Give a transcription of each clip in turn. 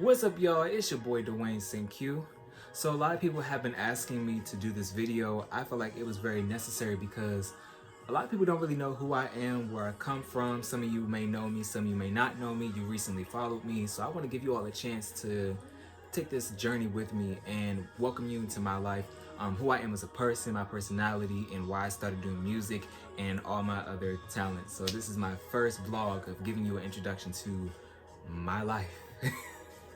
What's up, y'all? It's your boy DwaneCenque. So a lot of people have been asking me to do this video. I feel like it was very necessary because a lot of people don't really know who I am, where I come from. Some of you may know me, some of you may not know me. You recently followed me, so I want to give you all a chance to take this journey with me and welcome you into my life, who I am as a person, my personality, and why I started doing music and all my other talents. So this is my first vlog of giving you an introduction to my life.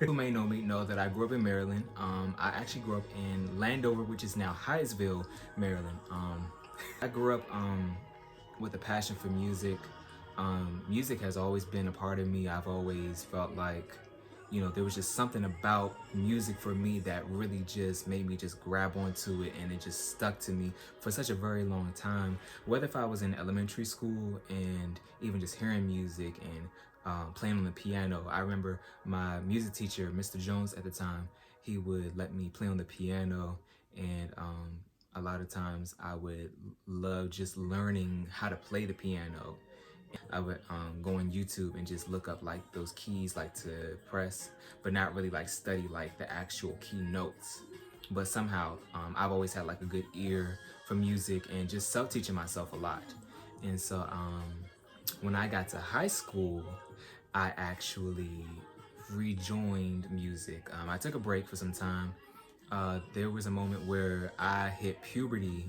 Who may know me know that I grew up in Maryland. I actually grew up in Landover, which is now Hyattsville, Maryland. I grew up with a passion for music. Music has always been a part of me. I've always felt like, you know, there was just something about music for me that really just made me just grab onto it, and it just stuck to me for such a very long time. Whether if I was in elementary school and even just hearing music and playing on the piano. I remember my music teacher, Mr. Jones at the time, he would let me play on the piano, and a lot of times I would love just learning how to play the piano. I would go on YouTube and just look up like those keys like to press, but not really like study like the actual key notes. But somehow I've always had like a good ear for music and just self-teaching myself a lot. And so when I got to high school, I actually rejoined music. I took a break for some time. There was a moment where I hit puberty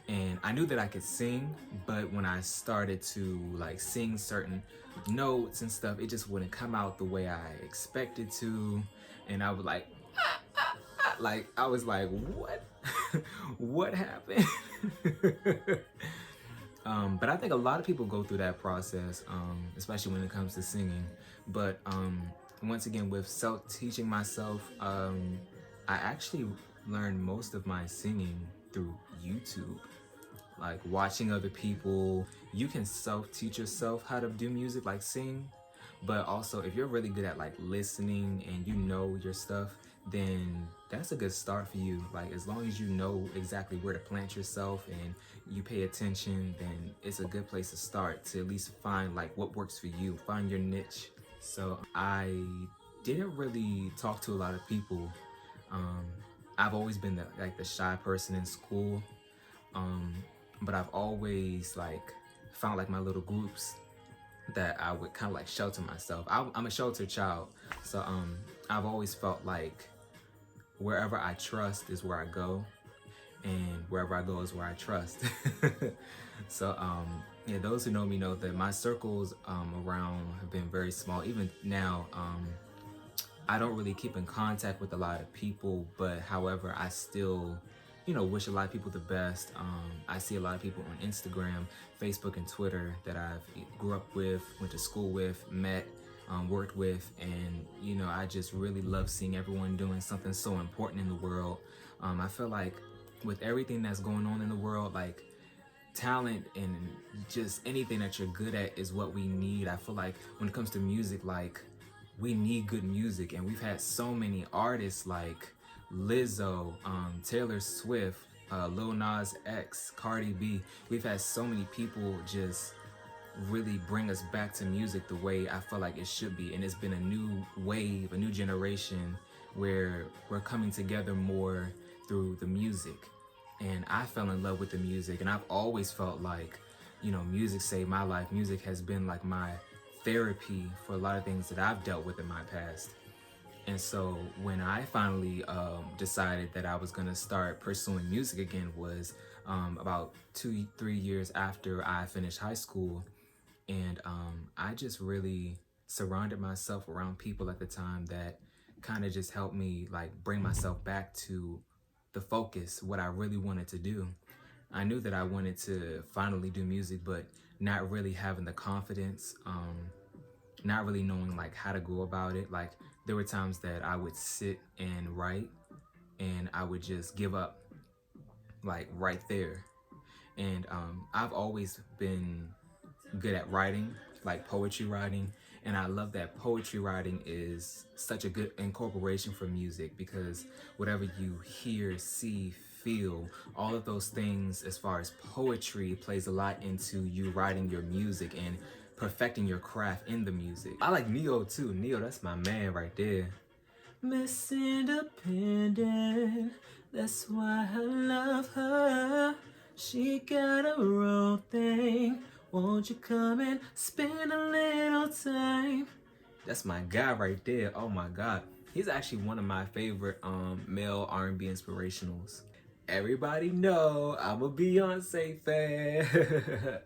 and I knew that I could sing, but when I started to like sing certain notes and stuff, it just wouldn't come out the way I expected to. And I was like, like I was like, what? What happened? But I think a lot of people go through that process, especially when it comes to singing. But once again, with self-teaching myself, I actually learned most of my singing through YouTube. Like watching other people, you can self-teach yourself how to do music, like sing. But also, if you're really good at like listening and you know your stuff, then that's a good start for you. Like as long as you know exactly where to plant yourself and you pay attention, then it's a good place to start to at least find like what works for you, find your niche. So I didn't really talk to a lot of people. I've always been the shy person in school, but I've always like found like my little groups that I would kind of like shelter myself. I'm a sheltered child, so I've always felt like wherever I trust is where I go, and wherever I go is where I trust. So yeah, those who know me know that my circles around have been very small. Even now, I don't really keep in contact with a lot of people, but however, I still, you know, wish a lot of people the best. I see a lot of people on Instagram, Facebook, and Twitter that I've grew up with, went to school with, met, worked with, and you know, I just really love seeing everyone doing something so important in the world. I feel like with everything that's going on in the world, like talent and just anything that you're good at is what we need. I feel like when it comes to music, like we need good music, and we've had so many artists like Lizzo, Taylor Swift, Lil Nas X, Cardi B. We've had so many people just really bring us back to music the way I feel like it should be. And it's been a new wave, a new generation where we're coming together more through the music. And I fell in love with the music, and I've always felt like, you know, music saved my life. Music has been like my therapy for a lot of things that I've dealt with in my past. And so when I finally decided that I was gonna start pursuing music again was about 2-3 years after I finished high school. And I just really surrounded myself around people at the time that kind of just helped me like bring myself back to the focus, what I really wanted to do. I knew that I wanted to finally do music, but not really having the confidence, not really knowing like how to go about it. Like there were times that I would sit and write and I would just give up like right there. And I've always been good at writing, like poetry writing, and I love that poetry writing is such a good incorporation for music, because whatever you hear, see, feel, all of those things as far as poetry plays a lot into you writing your music and perfecting your craft in the music. I like Neo too. Neo, that's my man right there. Miss Independent, that's why I love her. She got a real thing. Won't you come and spend a little time? That's my guy right there. Oh my god. He's actually one of my favorite male R&B inspirationals. Everybody know I'm a Beyonce fan.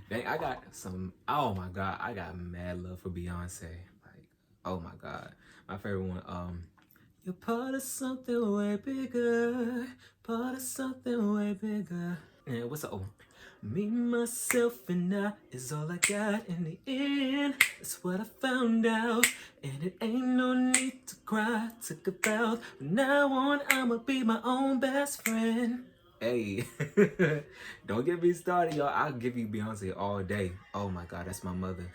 Dang, I got some, oh my god, I got mad love for Beyonce. Like, oh my god. My favorite one, you're part of something way bigger, part of something way bigger. And what's the me, myself, and I is all I got in the end. That's what I found out. And it ain't no need to cry, took a vow. From now on, I'ma be my own best friend. Hey, don't get me started, y'all. I'll give you Beyonce all day. Oh my god, that's my mother.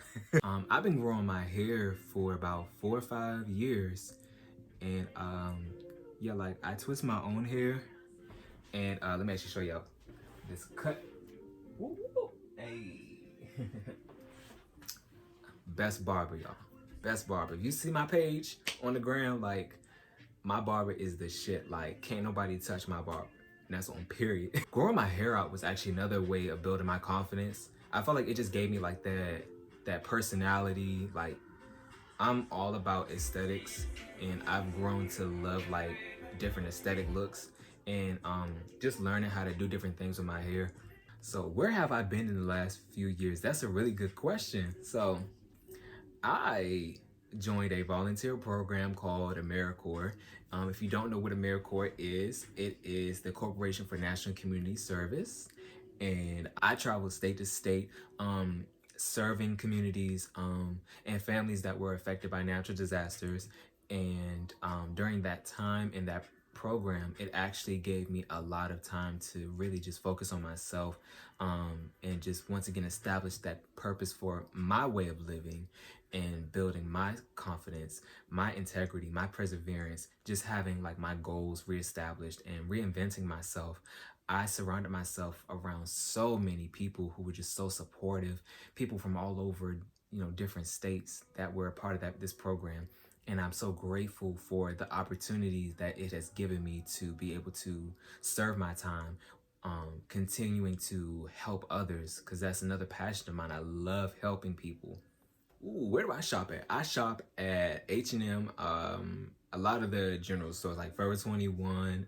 I've been growing my hair for about 4 or 5 years. And yeah, like I twist my own hair. And let me actually show y'all this cut. Woo, woo. Hey. Best barber, y'all. Best barber. If you see my page on the ground, like, my barber is the shit. Like, can't nobody touch my barber. And that's on period. Growing my hair out was actually another way of building my confidence. I felt like it just gave me like that personality. Like, I'm all about aesthetics, and I've grown to love like different aesthetic looks, and just learning how to do different things with my hair. So where have I been in the last few years? That's a really good question. So I joined a volunteer program called AmeriCorps. If you don't know what AmeriCorps is, it is the Corporation for National Community Service. And I traveled state to state, serving communities and families that were affected by natural disasters. And during that time in that program, it actually gave me a lot of time to really just focus on myself, and just once again establish that purpose for my way of living and building my confidence, my integrity, my perseverance, just having like my goals reestablished and reinventing myself. I surrounded myself around so many people who were just so supportive, people from all over, different states that were a part of this program. And I'm so grateful for the opportunities that it has given me to be able to serve my time, continuing to help others, because that's another passion of mine. I love helping people. Ooh, where do I shop at? I shop at H&M, a lot of the general stores like Forever 21,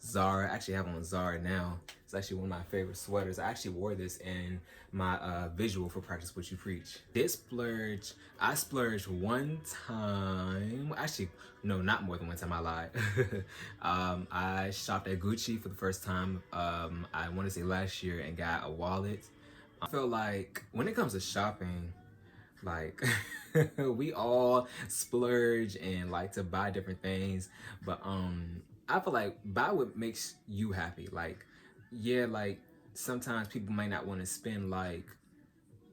Zara. I actually have on Zara now. It's actually one of my favorite sweaters. I actually wore this in my visual for Practice What You Preach. I splurged one time. Actually, no, not more than one time, I lied. I shopped at Gucci for the first time, I want to say last year, and got a wallet. I feel like when it comes to shopping, like we all splurge and like to buy different things, but I feel like buy what makes you happy. Like, yeah, like sometimes people might not want to spend like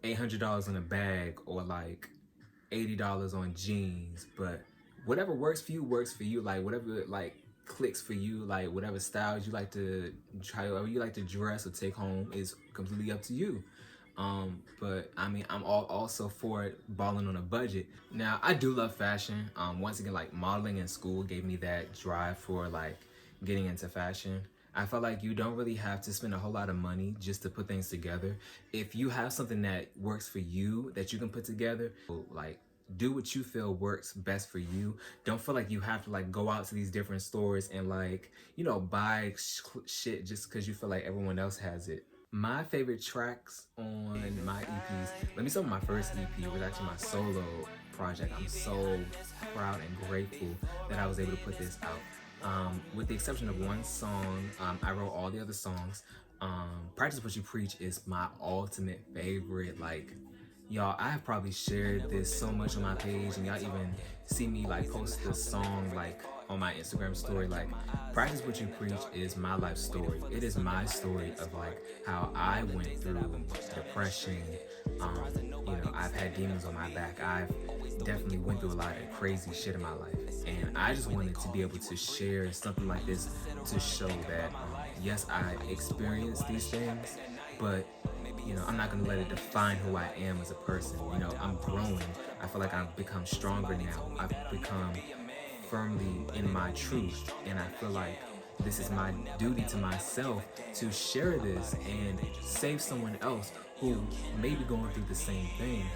$800 on a bag or like $80 on jeans, but whatever works for you works for you. Like whatever like clicks for you, like whatever styles you like to try, whatever you like to dress or take home is completely up to you. But I mean, I'm also for it balling on a budget. Now, I do love fashion. Once again, like modeling in school gave me that drive for like getting into fashion. I felt like you don't really have to spend a whole lot of money just to put things together. If you have something that works for you that you can put together, like do what you feel works best for you. Don't feel like you have to like go out to these different stores and like, buy shit just because you feel like everyone else has it. My favorite tracks on my EPs, let me start with my first EP. It was actually my solo project. I'm so proud and grateful that I was able to put this out. With the exception of one song, I wrote all the other songs. Practice What You Preach is my ultimate favorite. Like, y'all, I have probably shared this so much on my page, and y'all even see me like post this song like on my Instagram story. Like, Practice What You Preach is my life story. It is my story of like how I went through depression. I've had demons on my back. I've definitely went through a lot of crazy shit in my life, and I just wanted to be able to share something like this to show that yes, I experienced these things, but I'm not gonna let it define who I am as a person. I'm growing. I feel like I've become stronger now. I've become firmly in my truth, and I feel like this is my duty to myself to share this and save someone else who may be going through the same thing.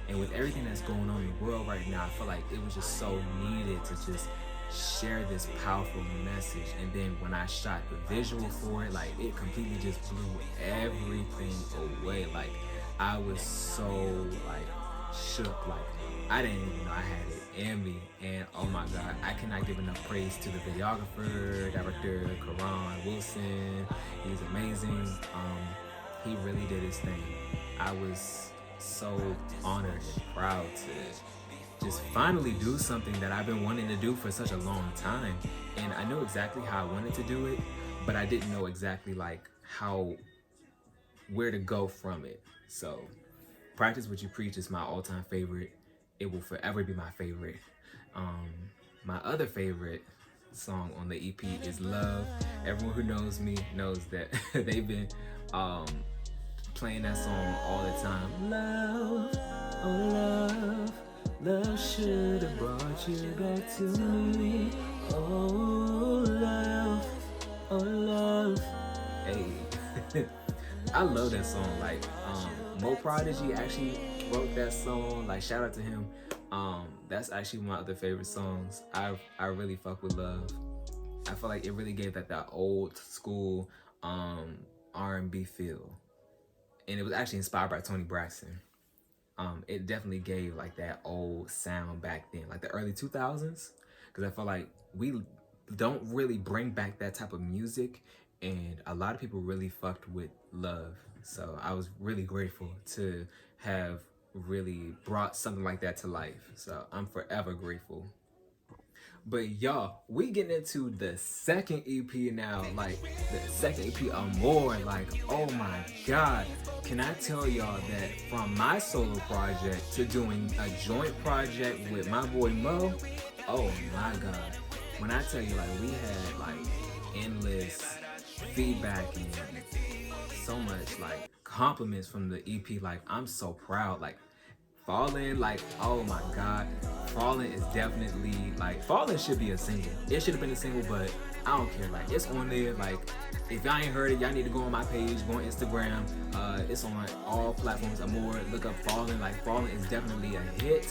And with everything that's going on in the world right now, I feel like it was just so needed to just share this powerful message. And then when I shot the visual for it, like it completely just blew everything away. Like I was so like shook, like I didn't even know I had it in me. And oh my god, I cannot give enough praise to the videographer, director, Karan Wilson. He's amazing. He really did his thing. I was so honored and proud to just finally do something that I've been wanting to do for such a long time. And I knew exactly how I wanted to do it, but I didn't know exactly like where to go from it. So Practice What You Preach is my all-time favorite. It will forever be my favorite. My other favorite song on the EP is Love. Everyone who knows me knows that they've been playing that song all the time. Love, oh love, love should have brought you back to me. Oh love, oh love. Hey, I love that song. Like Mo Prodigy actually wrote that song. Like shout out to him. That's actually my other favorite songs. I really fuck with Love. I feel like it really gave that old school R&B feel. And it was actually inspired by Toni Braxton. It definitely gave like that old sound back then, like the early 2000s. Because I feel like we don't really bring back that type of music, and a lot of people really fucked with Love. So I was really grateful to have really brought something like that to life. So I'm forever grateful. But y'all, we getting into the second EP now, like the second EP Amor. Like, oh my god, can I tell y'all that from my solo project to doing a joint project with my boy Mo, oh my god, when I tell you like we had like endless feedback and so much like compliments from the EP, like I'm so proud. Like Fallen, like, oh my god, Fallen is definitely, like, Fallen should be a single. It should have been a single, but I don't care. Like, it's on there. Like, if y'all ain't heard it, y'all need to go on my page, go on Instagram. It's on all platforms. Amor, look up Fallen. Like, Fallen is definitely a hit.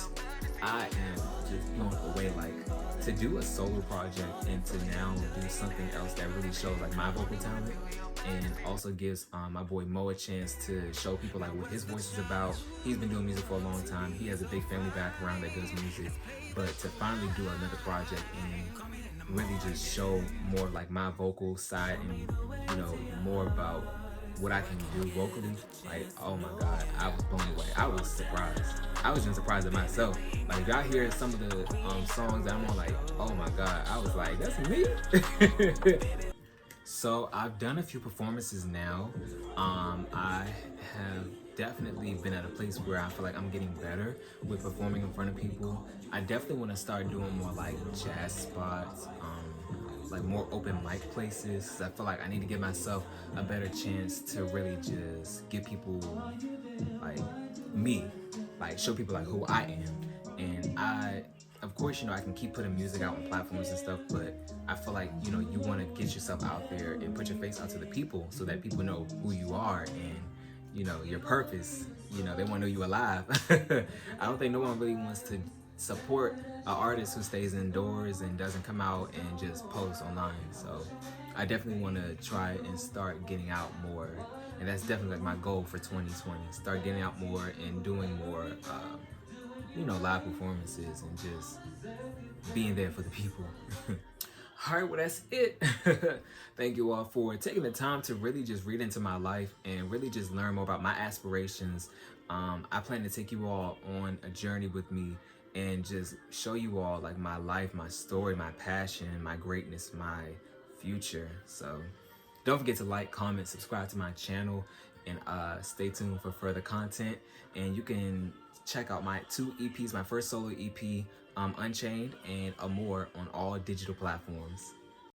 I am just blown away. Like, to do a solo project and to now do something else that really shows, like, my vocal talent. And also gives my boy Mo a chance to show people like what his voice is about. He's been doing music for a long time. He has a big family background that does music. But to finally do another project and really just show more like my vocal side and, you know, more about what I can do vocally, like, oh my god, I was blown away. I was surprised. I was even surprised at myself. Like, if y'all hear some of the songs that I'm on, like, oh my god, I was like, that's me. So I've done a few performances now. I have definitely been at a place where I feel like I'm getting better with performing in front of people. I definitely want to start doing more like jazz spots, like more open mic places. 'Cause I feel like I need to give myself a better chance to really just give people like me, like show people like who I am. And of course, you know, I can keep putting music out on platforms and stuff, but I feel like, you know, you want to get yourself out there and put your face out to the people so that people know who you are and, you know, your purpose. You know, they want to know you alive. I don't think no one really wants to support an artist who stays indoors and doesn't come out and just post online. So I definitely want to try and start getting out more. And that's definitely like my goal for 2020. Start getting out more and doing more you know, live performances and just being there for the people. Alright, well that's it. Thank you all for taking the time to really just read into my life and really just learn more about my aspirations. I plan to take you all on a journey with me and just show you all like my life, my story, my passion, my greatness, my future. So don't forget to like, comment, subscribe to my channel, and stay tuned for further content. And you can check out my 2 EPs, my first solo EP, Unchained and Amor, on all digital platforms.